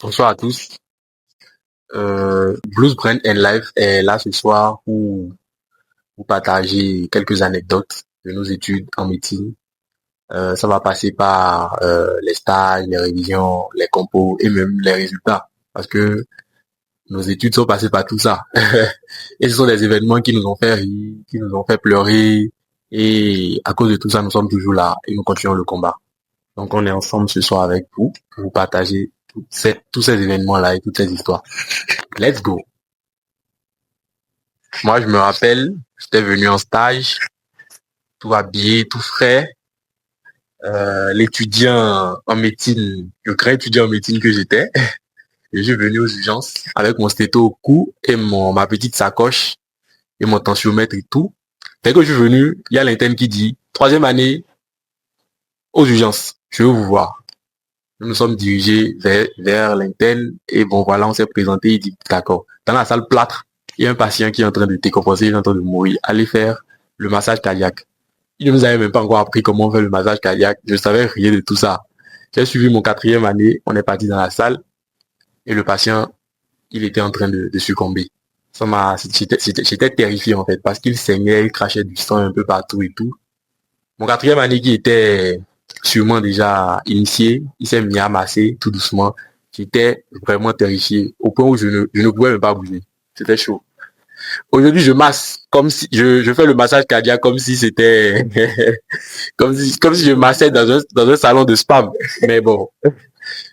Bonsoir à tous. Blues Brand and Life est là ce soir pour vous partager quelques anecdotes de nos études en médecine. Ça va passer par les stages, les révisions, les compos et même les résultats. Parce que nos études sont passées par tout ça. Et ce sont des événements qui nous ont fait rire, qui nous ont fait pleurer. Et à cause de tout ça, nous sommes toujours là et nous continuons le combat. Donc on est ensemble ce soir avec vous pour vous partager tous ces événements-là et toutes ces histoires. Let's go. Moi, je me rappelle, j'étais venu en stage, tout habillé, tout frais. L'étudiant en médecine, le grand étudiant en médecine que j'étais, je suis venu aux urgences avec mon stéto au cou et ma petite sacoche et mon tensiomètre et tout. Dès que je suis venu, il y a l'interne qui dit, 3e année, aux urgences, je veux vous voir. Nous nous sommes dirigés vers l'interne et bon, voilà, on s'est présenté, il dit, d'accord. Dans la salle plâtre, il y a un patient qui est en train de décompenser, il est en train de mourir. Allez faire le massage cardiaque. Il ne nous avait même pas encore appris comment on fait le massage cardiaque. Je savais rien de tout ça. J'ai suivi mon 4e année, on est parti dans la salle et le patient, il était en train de succomber. J'étais terrifié en fait parce qu'il saignait, il crachait du sang un peu partout et tout. Mon 4e année qui était sûrement déjà initié, il s'est mis à masser tout doucement. J'étais vraiment terrifié au point où je ne pouvais même pas bouger. C'était chaud. Aujourd'hui, je masse comme si je fais le massage cardiaque comme si c'était comme si je massais dans un salon de spam. Mais bon,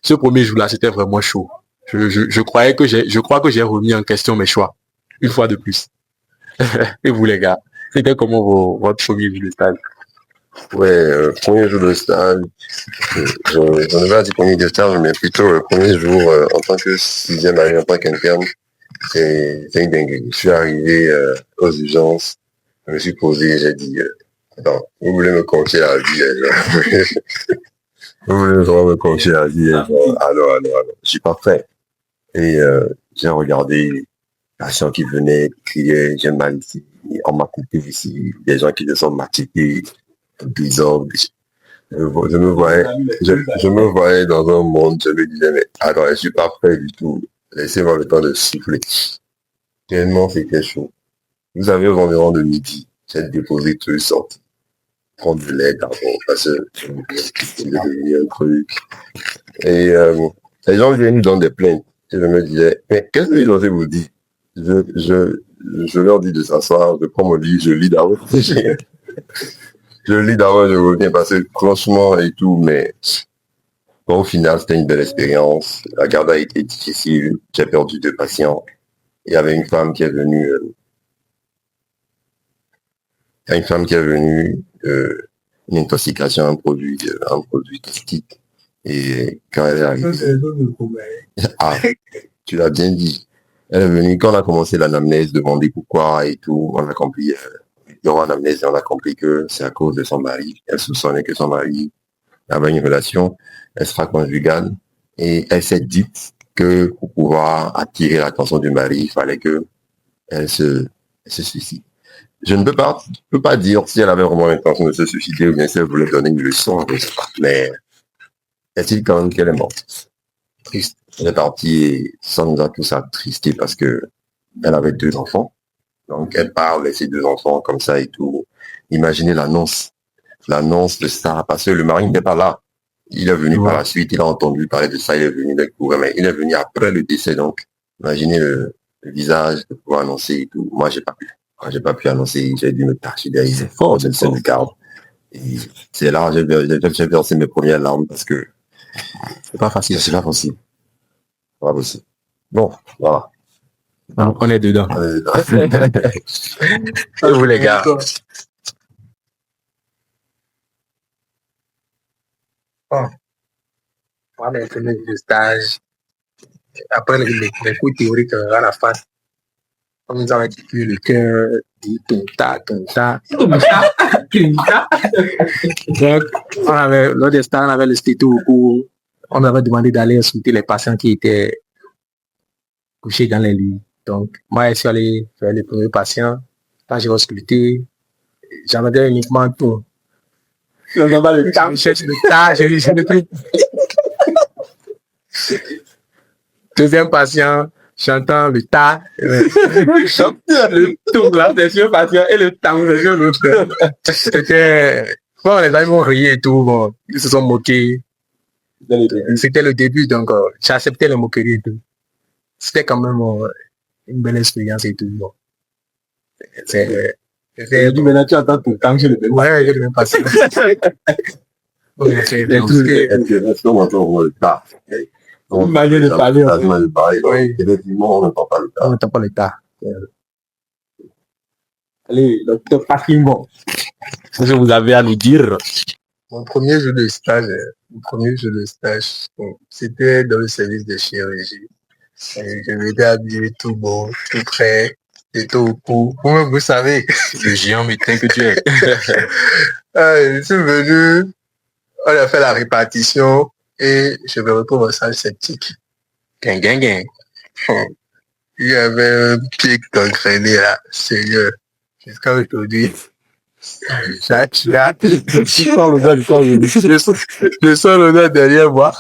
ce premier jour-là, c'était vraiment chaud. Je crois que j'ai remis en question mes choix une fois de plus. Et vous les gars, c'était comment votre premier jour de stage? Ouais, premier jour de stage, j'en ai pas dit premier jour de stage, mais plutôt le premier jour en tant que 6e année, en tant qu'interne, c'est une dinguerie. Je suis arrivé aux urgences, je me suis posé, j'ai dit, attends, vous voulez me confier la vie, vous voulez vraiment me confier la vie, alors, je suis pas prêt. Et j'ai regardé les patients qui venaient, qui criaient, j'ai mal ici, on m'a coupé ici, des gens qui se sont maquettés, bizarre. Je me voyais dans un monde, je me disais, mais attends, je suis pas prêt du tout. Laissez-moi le temps de souffler. Tellement c'était chaud. Vous avez aux environs de midi, j'ai déposé tout sorti. Prendre de l'aide d'abord, parce que c'est devenu un truc. Et les gens viennent dans des plaintes. Et je me disais, mais qu'est-ce que je vous dire? Je leur dis de s'asseoir, je prends mon lit, je lis d'abord. Je lis d'abord, je reviens parce que franchement et tout, mais bon, au final, c'était une belle expérience. La garde a été difficile, j'ai perdu 2 patients. Il y avait une femme qui est venue, une intoxication à un produit toxique. Et quand elle est arrivée, ah, tu l'as bien dit. Elle est venue, quand on a commencé l'anamnèse, demander pourquoi et tout, on a compris, dans l'anamnèse, on a compris que c'est à cause de son mari. Elle soupçonnait que son mari avait une relation extra-conjugale et elle s'est dit que pour pouvoir attirer l'attention du mari, il fallait que elle se suicide. Je ne peux pas dire si elle avait vraiment l'intention de se suicider ou bien si elle voulait donner une leçon, mais est-il quand même qu'elle est morte? Triste. Elle est partie sans nous a tous attristés parce que elle avait 2 enfants. Donc elle part laisser 2 enfants comme ça et tout. Imaginez l'annonce de ça, parce que le mari n'était pas là. Il est venu par la suite, il a entendu parler de ça, il est venu découvrir, mais il est venu après le décès, donc imaginez le visage de pouvoir annoncer et tout. Moi, j'ai pas pu. J'ai pas pu annoncer, j'ai dû me cacher derrière. C'est fort, je ne garde. Et c'est là, j'ai versé mes premières larmes parce que c'est pas facile. C'est pas possible. Pas possible. Bon, voilà. On est dedans. Et vous les gars? Bon, moi, mes premiers jours de stage, après les cours théoriques à la face, on nous avait dit que le cœur dit tonta. Donc, lors des stages, on avait le stéto au cours, on avait demandé d'aller scruter les patients qui étaient couchés dans les lits. Donc, moi, je suis allé faire les premiers patients. Quand j'ai ausculté, j'avais uniquement tout. Je cherche le tas, j'ai le truc. Deuxième patient, j'entends le ta. Le tour là, deuxième patient et le tang, c'est l'autre. C'était, bon, les amis m'ont ri et tout, bon, ils se sont moqués. C'était le début, donc j'ai accepté les moqueries et tout. C'était quand même une belle expérience et tout. Bon. J'ai dit, maintenant tu attends tout le temps, j'ai le même. Ouais, j'ai le même patient. Une manière de parler. Oui. Effectivement, on n'entend pas le On cas. n'entend pas le tas. Allez, docteur Paquimon, qu'est-ce que vous avez à nous dire? Mon premier jour de stage, c'était dans le service de chirurgie. Et je m'étais habillé tout beau, tout prêt, j'étais au cours. Vous-même, vous savez. Le géant médecin que tu es. Je suis venu, on a fait la répartition et je me retrouve en salle sceptique. Gang, gang, gang. Il y avait un pic d'entraîné là, sérieux. Jusqu'à aujourd'hui. Je sens l'odeur derrière moi.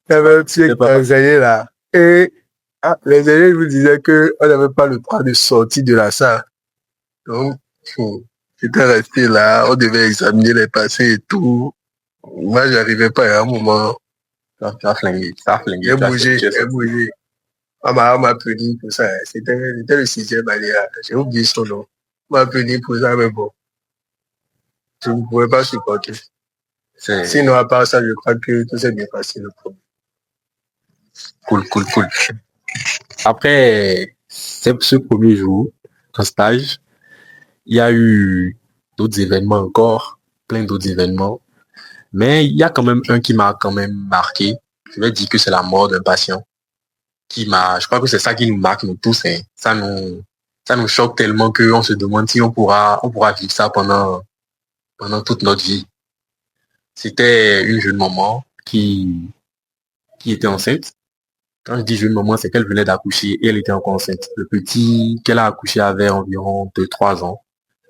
Il y avait un pic d'entraîné là. Et les élèves vous disaient qu'on n'avait pas le droit de sortir de la salle. Donc, j'étais resté là, on devait examiner les passés et tout. Moi, j'arrivais pas à un moment. Tu as flingué, J'ai bougé. On m'a puni pour ça. C'était le 6e année. J'ai oublié son nom. On m'a puni pour ça, mais bon. Je ne pouvais pas supporter. Sinon, à part ça, je crois que tout s'est bien passé. Le problème. Cool. Après ce premier jour en stage, il y a eu d'autres événements encore, plein d'autres événements. Mais il y a quand même un qui m'a quand même marqué. Je vais dire que c'est la mort d'un patient je crois que c'est ça qui nous marque nous tous. Hein. Ça nous choque tellement qu'on se demande si on pourra vivre ça pendant toute notre vie. C'était une jeune maman qui était enceinte. Quand je dis jeune maman, c'est qu'elle venait d'accoucher et elle était encore enceinte. Le petit qu'elle a accouché avait environ 2-3 ans.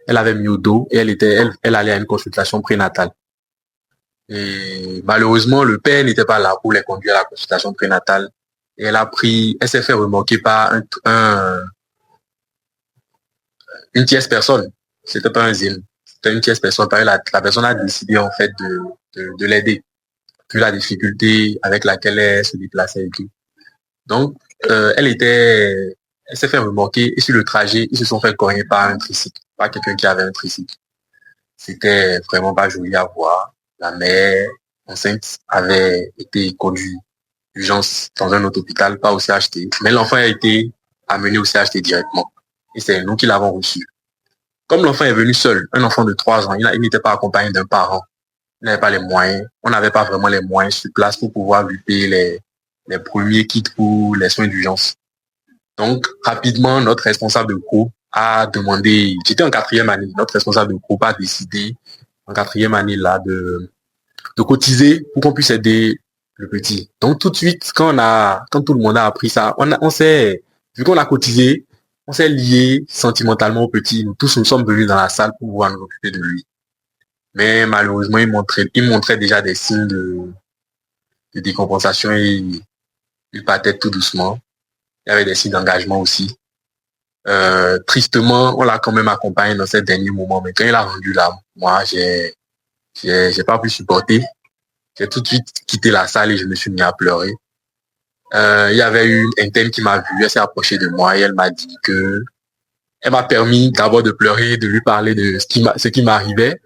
Elle avait mis au dos et elle allait à une consultation prénatale. Et malheureusement, le père n'était pas là pour les conduire à la consultation prénatale. Et elle s'est fait remarquer par une tierce personne. C'était pas un zine. C'était une tierce personne. La personne a décidé, en fait, de l'aider. Vu la difficulté avec laquelle elle se déplaçait et tout. Donc, elle s'est fait remarquer et sur le trajet, ils se sont fait cogner par un tricycle, par quelqu'un qui avait un tricycle. C'était vraiment pas joli à voir. La mère enceinte avait été conduite d'urgence dans un autre hôpital, pas au CHT, mais l'enfant a été amené au CHT directement. Et c'est nous qui l'avons reçu. Comme l'enfant est venu seul, un enfant de 3 ans, il n'était pas accompagné d'un parent. Il n'avait pas les moyens. On n'avait pas vraiment les moyens sur place pour pouvoir lui payer les premiers kits pour les soins d'urgence. Donc, rapidement, notre responsable de groupe a demandé, j'étais en 4e année, notre responsable de groupe a décidé, en 4e année là, de cotiser pour qu'on puisse aider le petit. Donc, tout de suite, quand tout le monde a appris ça, vu qu'on a cotisé, on s'est lié sentimentalement au petit. Nous tous, nous sommes venus dans la salle pour pouvoir nous occuper de lui. Mais malheureusement, il montrait déjà des signes de décompensation et il partait tout doucement. Il y avait des signes d'engagement aussi. Tristement, on l'a quand même accompagné dans ces derniers moments. Mais quand il a rendu là, moi, j'ai pas pu supporter. J'ai tout de suite quitté la salle et je me suis mis à pleurer. Il y avait une interne qui m'a vu, elle s'est approchée de moi et elle m'a dit que elle m'a permis d'abord de pleurer, de lui parler de ce qui m'arrivait.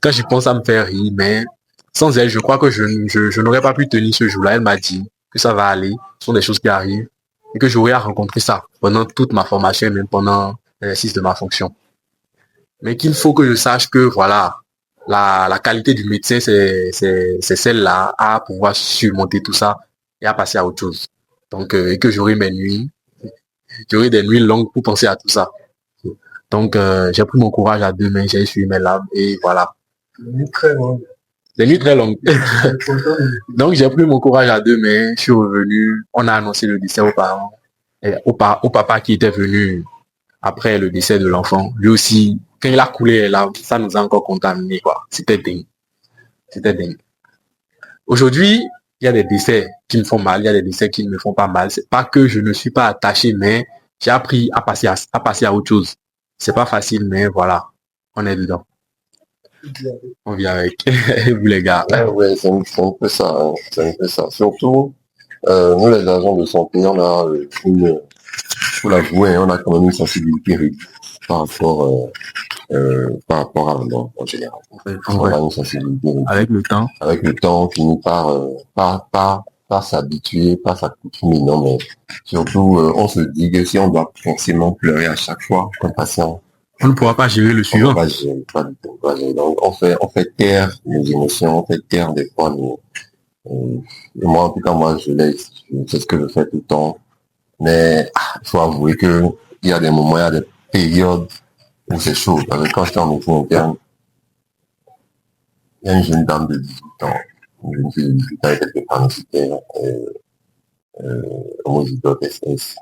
Quand j'y pense, ça me fait rire, mais sans elle, je crois que je n'aurais pas pu tenir ce jour-là. Elle m'a dit que ça va aller, ce sont des choses qui arrivent, et que j'aurais à rencontrer ça pendant toute ma formation et même pendant l'exercice de ma fonction. Mais qu'il faut que je sache que, voilà, la qualité du médecin, c'est celle-là, à pouvoir surmonter tout ça et à passer à autre chose. Donc, et que j'aurai des nuits longues pour penser à tout ça. Donc, j'ai pris mon courage à 2 mains, j'ai essuyé mes larmes et voilà. Des nuits très longues. Donc, j'ai pris mon courage à 2 mains, je suis revenu, on a annoncé le décès aux parents, et au papa qui était venu après le décès de l'enfant. Lui aussi, quand il a coulé les larmes, ça nous a encore contaminé, quoi. C'était dingue. Aujourd'hui, Il y a des décès qui me font mal, il y a des décès qui ne me font pas mal. C'est pas que je ne suis pas attaché, mais j'ai appris à passer à autre chose. C'est pas facile, mais voilà, on est dedans. On vit avec. Vous les gars. Ouais, c'est un peu ça, hein. C'est un peu ça. Surtout, nous les agents de santé, on a faut l'avouer, hein, on a quand même une sensibilité réduite par rapport à la mort en général. On a une sensibilité réduite. Avec le temps. Avec le temps, on finit par s'habituer, par s'accoutumer, non, mais surtout, on se dit que si on doit forcément pleurer à chaque fois qu'un patient, On ne pourra pas gérer le on suivant. va pas gérer, pas du tout, pas gérer. Donc, on fait taire les émotions, on fait taire des fois et moi, en tout cas, moi, c'est ce que je fais tout le temps. Mais, il faut avouer que il y a des moments, il y a des périodes où c'est chaud. Parce que quand j'étais en médecine interne, il y a une jeune dame de 18 ans, une jeune fille de 18 ans, elle était parasitaire, homozygote SS.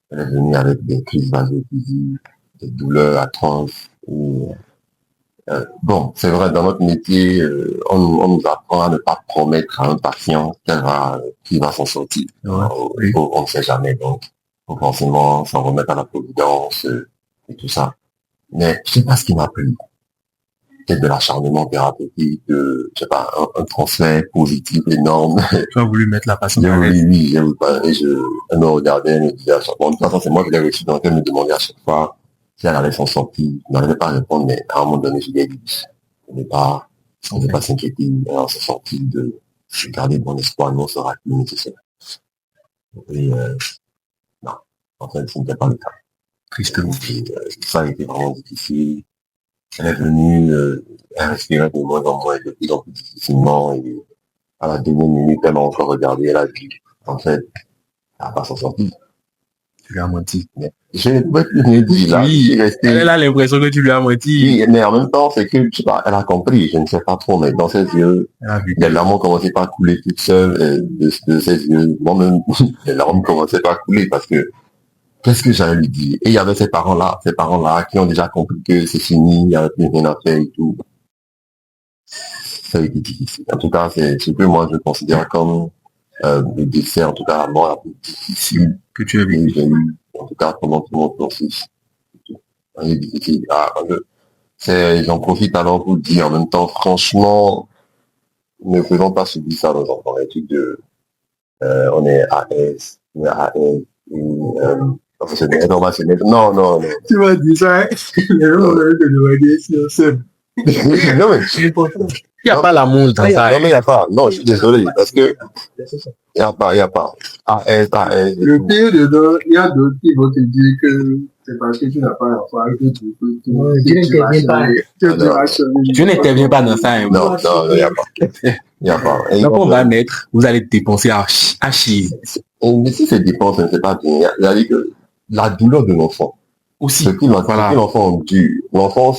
Elle est venue avec des crises vaso-occlusives, des douleurs atroces. Bon, c'est vrai, dans notre métier, on nous apprend à ne pas promettre à un patient qu'il va s'en sortir. Ouais. On ne sait jamais, donc faut forcément s'en remettre à la providence et tout ça. Mais je sais pas ce qui m'a plu. Peut-être de l'acharnement thérapeutique, je sais pas, un transfert positif énorme. Tu as voulu mettre la patiente J'ai à voulu, l'aise. oui, j'ai voulu parler, elle me regardait, elle me disait à chaque fois, de toute façon, c'est moi qui l'ai reçu, donc elle me demandait à chaque fois si elle allait s'en sortir. Je n'arrivais pas à répondre, mais à un moment donné, je lui ai dit, on n'est pas s'inquiéter, on s'est sorti de garder bon espoir, nous, on sera plus nécessaire. Et, non, en fait, ce n'était pas le cas. Tristement. Ça a été vraiment difficile. Elle est venue, elle respirait de moins en moins, et de plus en plus difficilement, et à la dernière minute, elle m'a encore regardé, elle a dit, en fait, elle va pas s'en sortir. Tu lui as menti. Mais je n'ai pas pu dire là. Oui, elle a l'impression que tu lui as menti. Oui, mais en même temps, c'est que, je sais pas, elle a compris, je ne sais pas trop, mais dans ses yeux, les larmes ont commencé par couler toutes seules de ses yeux. Moi-même, les larmes commençaient par couler parce que, qu'est-ce que j'allais lui dire? Et il y avait ces parents-là qui ont déjà compris que c'est fini, il n'y avait plus rien à faire et tout. Ça a été difficile. En tout cas, c'est ce que moi je considère comme le décès, en tout cas la mort la plus difficile que tu as vécu. En tout cas, pendant tout mon cursus. J'en profite alors pour dire en même temps, franchement, ne faisons pas subir ça dans les trucs de, on est AS, on est AS, professionnel, normationnel. Non, non, non. Tu m'as dit ça, hein? Les gens ont te demander si on s'aime. Non, mais c'est important. Il n'y a pas l'amour dans ça. Non, mais il n'y a pas. Non, je suis désolé, parce que il n'y a pas. AS. Le pire dedans, il y a d'autres qui vont te dire que c'est parce que tu n'as pas d'enfant que tu n'interviens pas. Tu n'interviens pas dans ça. Hein. Non, il n'y a pas. Il n'y a pas. Donc on va naître, vous allez dépenser à chier. Mais si c'est dépense, c'est pas bien. C'est-à-dire que la douleur de l'enfant, aussi. Ce que l'enfant endure, l'enfant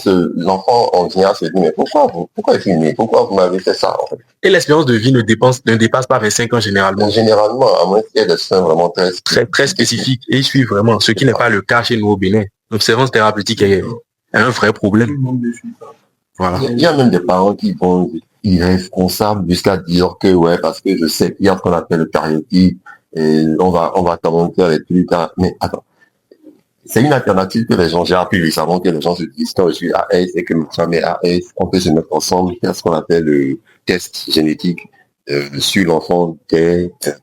en vient se dire, mais pourquoi il finit? Pourquoi vous m'avez fait ça, en fait? Et l'espérance de vie ne dépasse pas 25 ans généralement. Généralement, à moins qu'il y ait des soins vraiment très spécifiques. Et ils suivent vraiment, ce qui n'est pas le cas chez nous au Bénin. L'observance thérapeutique est un vrai problème. Voilà. Il y a même des parents qui vont irresponsables jusqu'à dire que, ouais, parce que je sais qu'il y a ce qu'on appelle le cariotype, et on va commenter avec plus tard. Mais attends. C'est une alternative que les gens, j'ai appris récemment que les gens se disent quand je suis AS et que ma femme est AS, on peut se mettre ensemble, faire ce qu'on appelle le test génétique sur l'enfant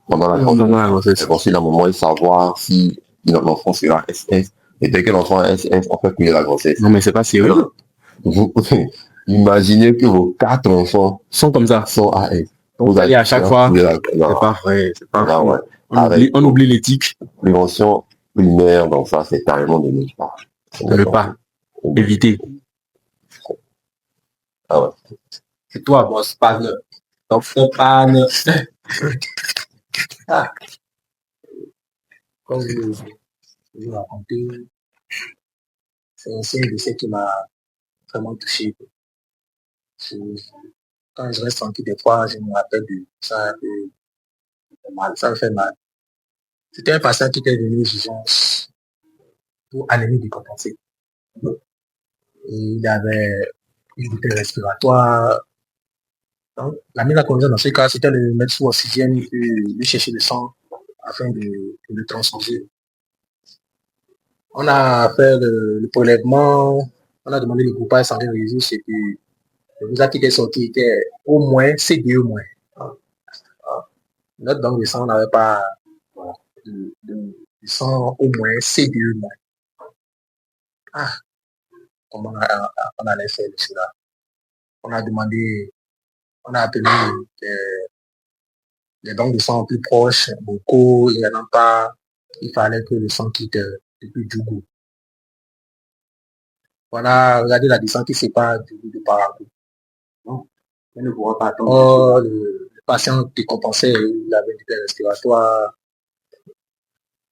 pendant la grossesse. C'est pour la maman et savoir si l'enfant sera SS. Et dès que l'enfant est SS, on peut plus la grossesse. Non, mais c'est pas sérieux. Vous imaginez que vos 4 enfants sont comme ça, sont AS. Donc vous allez à chaque fois, c'est pas vrai, c'est pas vrai. On oublie l'éthique. Prévention primaire, donc ça, c'est carrément de ne pas éviter. Ah ouais. C'est toi, boss, panne. Donc, panne. Ah. Comme je vous racontais, c'est un signe de ce qui m'a vraiment touché. Quand je reste tranquille, des fois, je me rappelle de ça, ça me fait mal. C'était un patient qui était venu aux urgences pour anémie décompensée. Et il avait une difficulté respiratoire, Donc, la mise en condition dans ce cas, c'était de mettre sous oxygène et de chercher le sang afin de le transfuser. On a fait le prélèvement, on a demandé le groupage sanguin registre et puis le résultat qui était sorti était au moins C2 moins. Notre banque de sang n'avait pas de sang au moins C2 moins. Ah, comment on allait faire cela? On a demandé, on a appelé les banques de sang plus proches, beaucoup, il n'y en a pas. Il fallait que le sang quitte depuis Djougou. Voilà, regardez la distance qui sépare Djougou de Parakou. Non, on ne pourra pas attendre. Oh, le patient décompensé, il avait des problèmes respiratoires,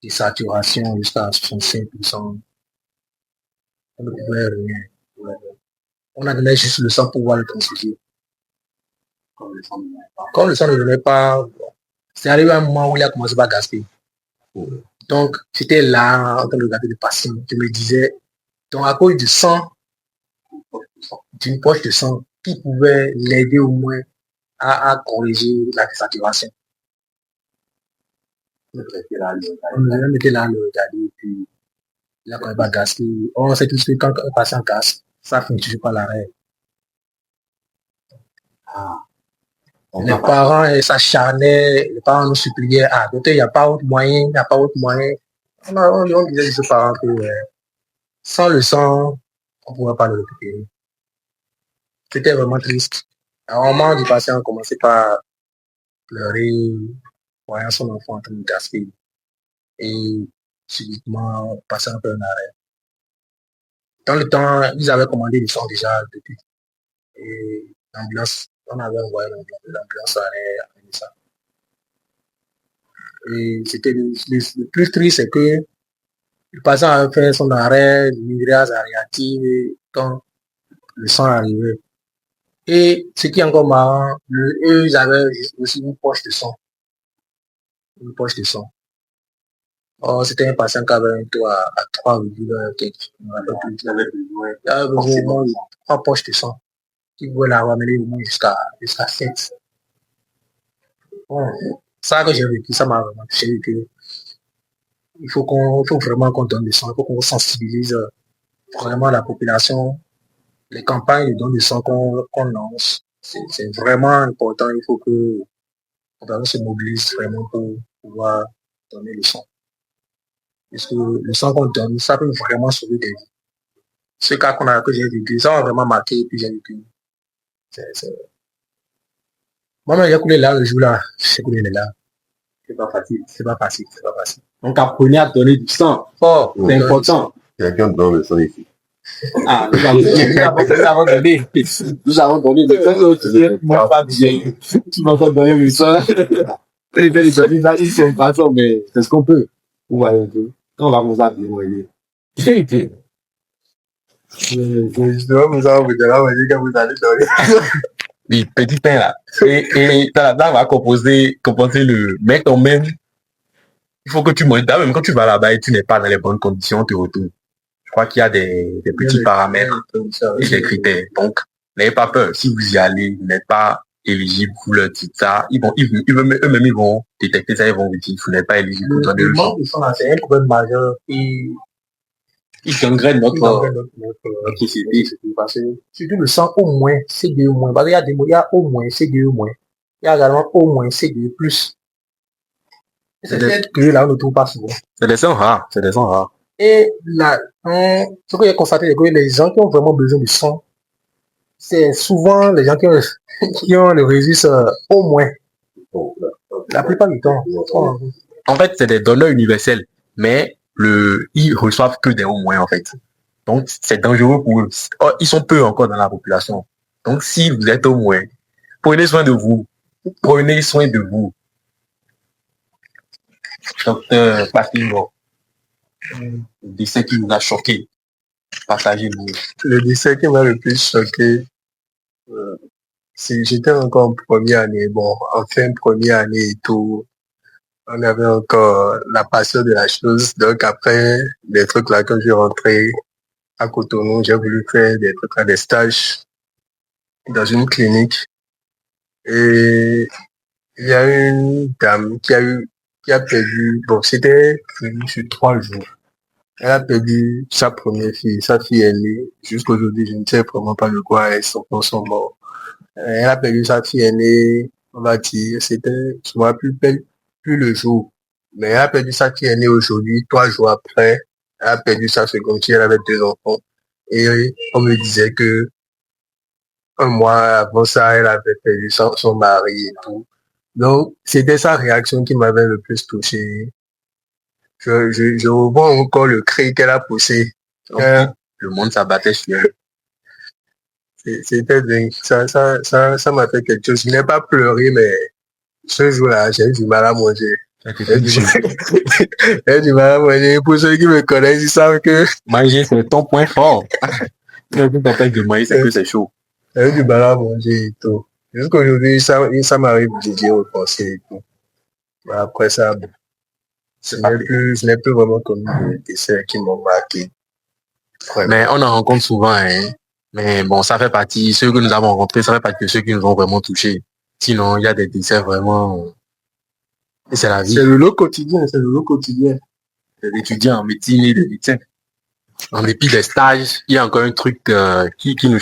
des saturations jusqu'à 65%. On ne pouvait rien. On a donné juste le sang pour voir le transfuser. Quand le sang ne venait pas, c'est arrivé à un moment où il a commencé à gaspiller. Donc, j'étais là en train de regarder le patient. Je me disais, donc à cause du sang, d'une poche de sang, qui pouvait l'aider au moins à corriger la saturation. On était là, le regarder, puis il a quand même pas gaspillé. On sait tout de suite quand un patient gaspille, ça ne finit toujours pas l'arrêt. Les parents s'acharnaient, les parents nous suppliaient, docteur, il n'y a pas autre moyen, il n'y a pas autre moyen. On disait à ses parents que sans le sang, on ne pourrait pas le récupérer. C'était vraiment triste. À un moment, le patient commençait par pleurer, voyant son enfant en train de gaspiller. Et subitement, passer un peu un arrêt. Dans le temps, ils avaient commandé le sang déjà depuis. Et l'ambulance, on avait envoyé l'ambulance à ça. Et c'était le plus triste, c'est que le patient avait fait son arrêt, l'hydrase réactive quand le sang arrivait. Et ce qui est encore marrant, eux, ils avaient aussi une poche de sang. Une poche de sang. Oh, c'était un patient qui avait un taux à 3,4. Il avait vraiment 3 poches de sang. Qui pouvait la ramener au moins jusqu'à 7. Bon, ça que j'ai vécu, ça m'a vraiment touché. Il faut vraiment qu'on donne du sang, il faut qu'on sensibilise vraiment la population. Les campagnes de don de sang qu'on lance, c'est vraiment important. Il faut que on se mobilise vraiment pour pouvoir donner le sang. Parce que le sang qu'on donne, ça peut vraiment sauver des vies. Ce cas que j'ai vécu, ça m'a vraiment marqué et puis j'ai vécu. Moi-même, j'ai coulé là le jour-là. J'ai coulé là. C'est pas facile. Donc, apprenez à donner du sang. C'est important. Quelqu'un donne le sang ici. Nous avons donné le sang. Moi, pas bien. Tu m'as pas donné le sang. C'est une façon, mais c'est ce qu'on peut. Ouais, quand on va vous appeler, on va aider. Justement, vous allez quand vous allez donner. Oui, petit pain là. Et là, on va composer le mec quand même. Il faut que tu manges. Même quand tu vas là-bas et tu n'es pas dans les bonnes conditions, tu retournes. Je crois qu'il y a des petits paramètres et des critères. Donc, n'ayez pas peur. Si vous y allez, vous n'êtes pas éligible pour leur dire ça. Eux-mêmes, ils vont détecter ça, ils vont vous dire, vous n'êtes pas éligible pour donner le sang. C'est un problème majeur et ils gangrènent notre société. Parce que surtout le sang au moins C2 moins. Parce qu'il y a des mots, il y a au moins C2 moins. Il y a également au moins C2 plus. C'est peut-être que là, on ne trouve pas souvent. C'est des sangs rares. Et là, ce que j'ai constaté, c'est que les gens qui ont vraiment besoin de sang, c'est souvent les gens qui ont le registre au moins. La plupart du temps. En fait, c'est des donneurs universels, mais ils reçoivent que des au moins, en fait. Donc, c'est dangereux pour eux. Ils sont peu encore dans la population. Donc, si vous êtes au moins, prenez soin de vous. Docteur Patrick, le décès qui nous a choqué. Partagez-nous. Le décès qui m'a le plus choqué, j'étais encore en première année. Bon, en fin de première année et tout, on avait encore la passion de la chose. Donc après, des trucs là, quand je suis rentré à Cotonou, j'ai voulu faire des trucs là, des stages dans une clinique. Et il y a une dame qui a perdu, bon, c'était sur 3 jours. Elle a perdu sa première fille. Sa fille est née. Jusqu'aujourd'hui, je ne sais vraiment pas de quoi elles sont morts. Elle a perdu sa fille aînée, on va dire, c'était, je ne me rappelle plus le jour. Mais elle a perdu sa fille aînée aujourd'hui, 3 jours après. Elle a perdu sa seconde fille, elle avait 2 enfants. Et on me disait que un mois avant ça, elle avait perdu son mari et tout. Donc, c'était sa réaction qui m'avait le plus touché. Je revois encore le cri qu'elle a poussé. Le monde s'abattait sur elle. C'était dingue. Ça m'a fait quelque chose. Je n'ai pas pleuré, mais ce jour-là, j'ai eu du mal à manger. J'ai eu du mal à manger. Pour ceux qui me connaissent, ils savent que manger, c'est ton point fort. Quand tu t'empêches de manger, c'est que c'est chaud. J'ai eu du mal à manger et tout. Jusqu'aujourd'hui, ça m'arrive d'y repenser et tout. Mais après ça, bon, je n'ai plus vraiment connu des desserts qui m'ont marqué. Ouais. Mais on en rencontre souvent, hein. Mais bon, ça fait partie, ceux que nous avons rencontrés, ça fait partie de ceux qui nous ont vraiment touchés. Sinon, il y a des desserts vraiment... Et c'est la vie. C'est le lot quotidien, c'est le lot quotidien. C'est d'étudiants en médecine et de médecins. En dépit des stages, il y a encore un truc qui nous